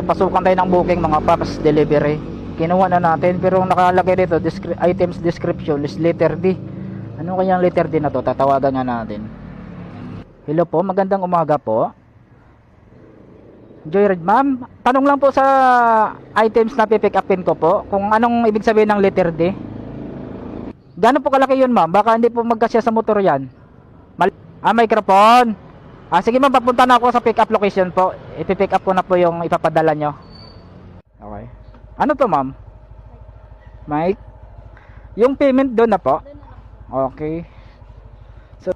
napasukan tayo ng booking mga paps, delivery. Kinuha na natin, pero nakalagay dito items description is letter D. Ano kaya ang letter D na to? Tatawagan nga natin. Hello po, magandang umaga po. Joyride ma'am, tanong lang po sa items na pipick upin ko po, kung anong ibig sabihin ng letter D. Gano'n po kalaki yun ma'am? Baka hindi po magkasya sa motor yan. Microphone. Sige ma'am, papunta na ako sa pick up location po. Ipipick up ko na po yung ipapadala nyo. Okay. Ano to ma'am? Mike? Yung payment doon na po? Okay. So,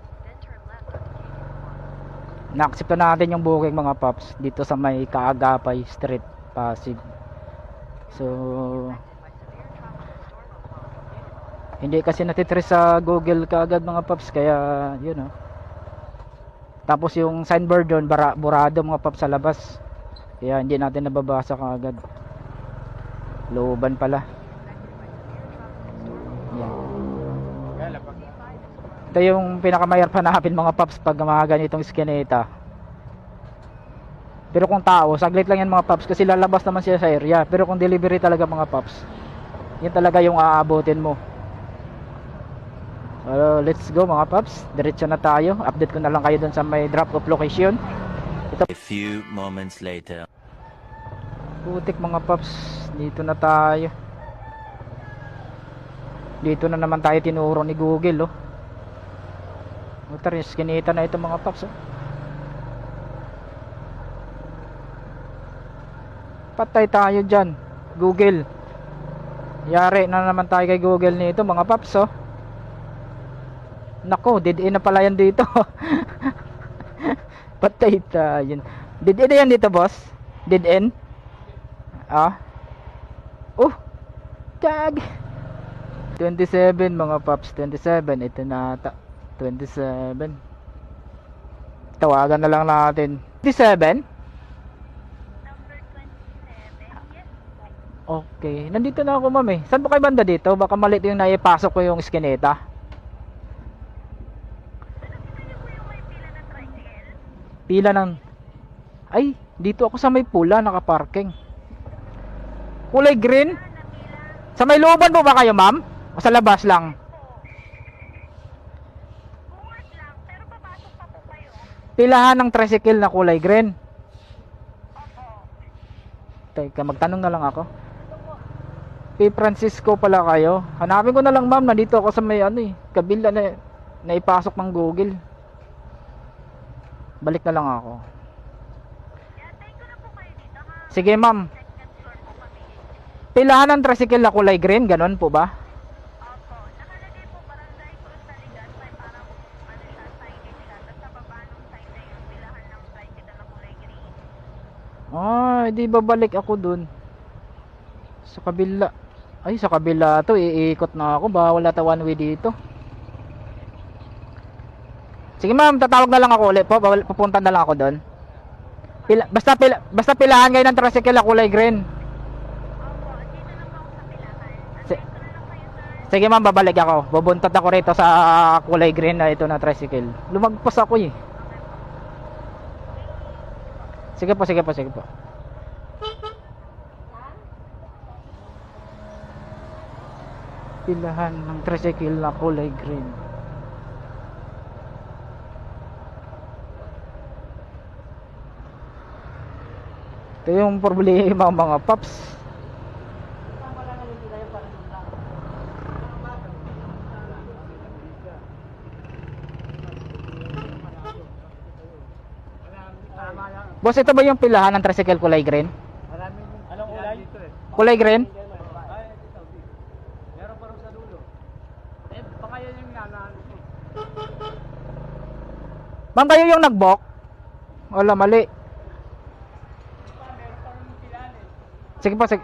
na-accept na natin yung booking mga paps dito sa may Kaagapay Street, Pasig. So, hindi kasi natitrace sa Google kaagad mga paps, kaya yun Tapos yung signboard doon burado mga paps sa labas, kaya hindi natin nababasa kaagad. Looban pala. Yan. Ito yung pinakamayar pa namin mga paps pag mga ganitong iskineta. Pero kung tao, saglit lang yan mga paps, kasi lalabas naman siya sa area. Pero kung delivery talaga mga paps, yan talaga yung aabutin mo. Let's go mga paps, diretso na tayo. Update ko na lang kayo dun sa may drop off location. Ito. A few moments later. Putik mga paps, dito na tayo. Dito na naman tayo tinuro ni Google Motor, kinita na ito mga paps Patay tayo dyan Google. Yari na naman tayo kay Google nito mga paps Nako, dead end na pala yan dito. Patay tayo. Dead end na yan dito boss. Dead end. Tag 27 mga paps, 27. Ito na 27. Tawagan na lang natin. 27? Number 27, yes. Okay, nandito na ako ma'am Saan po kayo banda dito? Baka mali yung naipasok ko yung iskineta. Pila ng... Ay, dito ako sa may pula, nakaparking. Kulay green? Sa may looban po ba kayo, ma'am? O sa labas lang? Bukas lang, pero papasok pa po kayo. Pilahan ng tricycle na kulay green. Opo. Teka, magtanong na lang ako. P. Francisco pala kayo. Hanapin ko na lang, ma'am. Nandito ako sa may kabila na naipasok ng Google. Balik na lang ako. Yatay ko na po kayo dito ha. Sige, ma'am. Second floor po kami. Pilahan ng tricycle na kulay green, ganon po ba? Opo. Nakalagay po Barangay Cruz Taligas. May parang siya, signage siya. Tapos sa baba nung sign na yung pilahan ng tricycle na kulay green. Di babalik ako dun. Sa kabila. Ay, sa kabila to. Iikot na ako. Bawal ata one way dito. Sige ma'am, tatawag na lang ako ulit po. Pupunta na lang ako doon. Basta pilahan kayo ng tricycle na kulay green. Opo. Dito lang po ako sa pilahan. Antay ko na lang kayo sa... Sige ma'am, babalik ako. Bubuntad ako rito sa kulay green na ito na tricycle. Lumagpas ako Sige po. Pilahan ng tricycle na kulay green. Ito yung problema mga paps. Boss, ito ba yung pilahan ng tricycle kulay green? Anong kulay? Kulay green? Meron pa rin sa dulo. Baka yan yung nanahan ko. Ma'am, kayo yung nag-book? Wala, mali. Meron pa rin pilan Sige po, sige.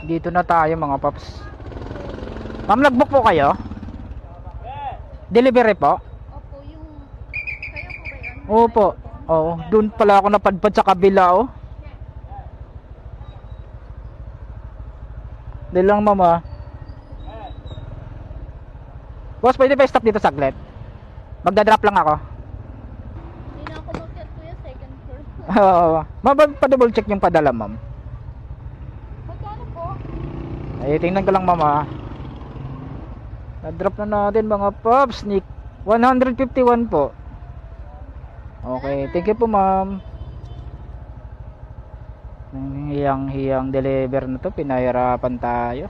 Dito na tayo mga paps. Ma'am, nag-book po kayo? Delivery po? Opo, yung... Kayo po ba yun? Opo. Oo, doon pala ako napadpad sa kabila Dahil lang mama. Boss, pwede ba stop dito saglit? Magdadrop lang ako. Hindi na ako mag-get kuya, second floor. Oo. Ma'am, pa-double check yung padala, ma'am. Magkano po? Ay, tingnan ko lang, ma'am, ah. Na-drop na natin, mga paps. 151 po. Okay, thank you po, ma'am. Ang hiyang-hiyang deliver na to, pinahirapan tayo.